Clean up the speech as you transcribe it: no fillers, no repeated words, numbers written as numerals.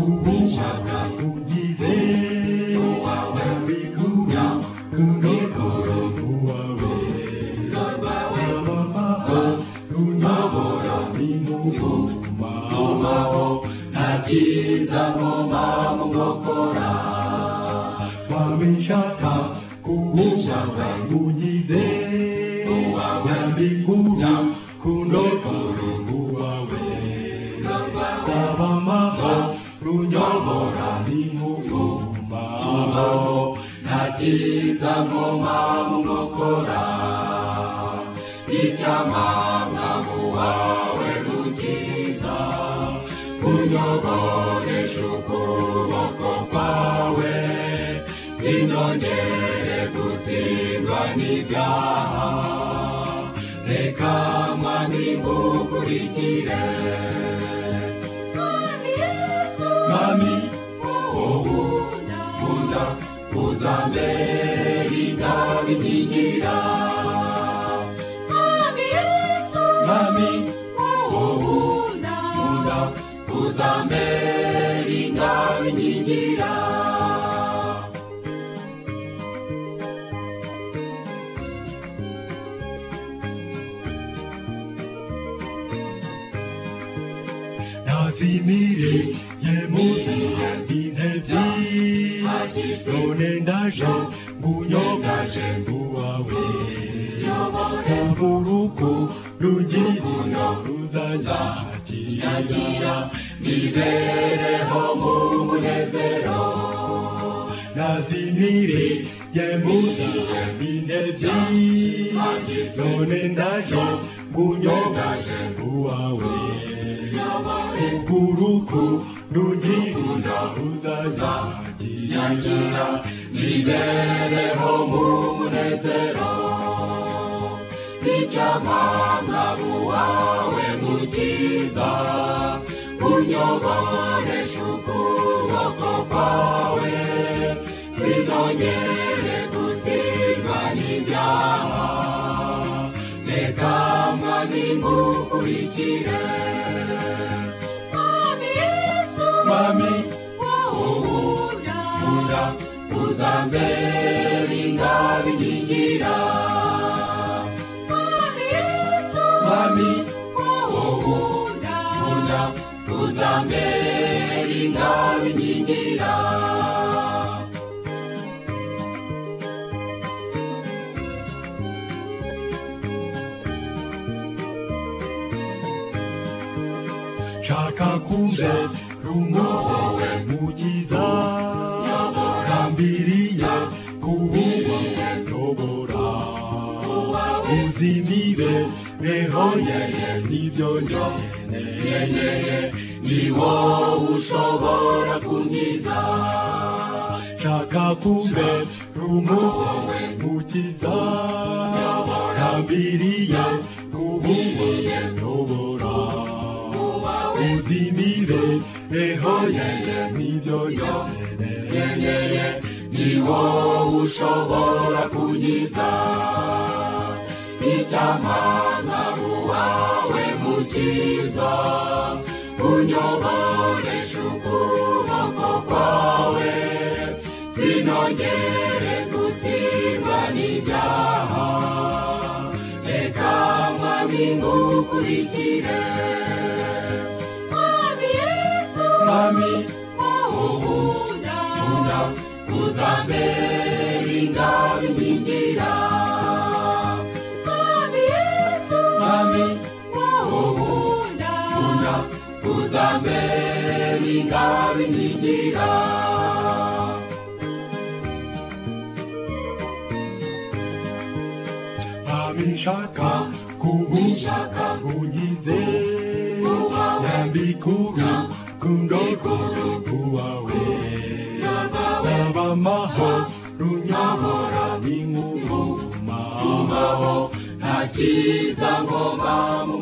kubishaka ugize uwawe bikunya kunokoro uwawe amamaho runyobora bimugumaho ntakiza ngoma mu nkokora wabishaka kubishaka ugize uwawe bikunya kunokoro uwawe amamaho runyobora bimugumaho ntakiza ngoma mu nkokora icyamanga wawe gukiza kunyoboresha ukuboko kwawe sinongere gutsindwa n'ibyaha reka mwami ngukurikire mwami wowe ukunda uzambere ingabe inkingira mwami wowe ukunda uzambere ingabe inkingira nazimire yemuziye intebyi none ndaje munyogaje nguwawe uruko rungirino ruzanyagira nibereho mu munezero nazimire yemuziye intebyi none ndaje munyogaje nguwawe uruko rungirino ruzanyagira nibereho mu munezero icyamanga wawe mukiza unyoboresha ukuboko kwawe sinongere gutsindwa n'ibyaha reka mwami ngukurikire mwami wowe ukunda uzambere ingabe inkingira mwami wowe ukunda uzambere ingabe inkingira shaka kumbe rumowe mukiza gambiriye kubiyobora uzimire rehoyeye nibyo nkeneye ni wowe ushobora kunkiza shaka kumbe rumowe mukiza gambiriye kubiyobora uzimire rehoyeye nibyo nkeneye ni wowe ushobora kunkiza icyamanga wawe mukiza unyoboresha ukuboko kwawe sinongere gutsindwa n'ibyaha reka mwami ngukurikire mwami wowe ukunda uzambere ingabe inkingira mwami wowe ukunda uzambere ingabe inkingira abishaka kubishaka unyize yambikura kundokoro uwawe abamaho runyobora n'inkugumaho ntakiza ngoma mu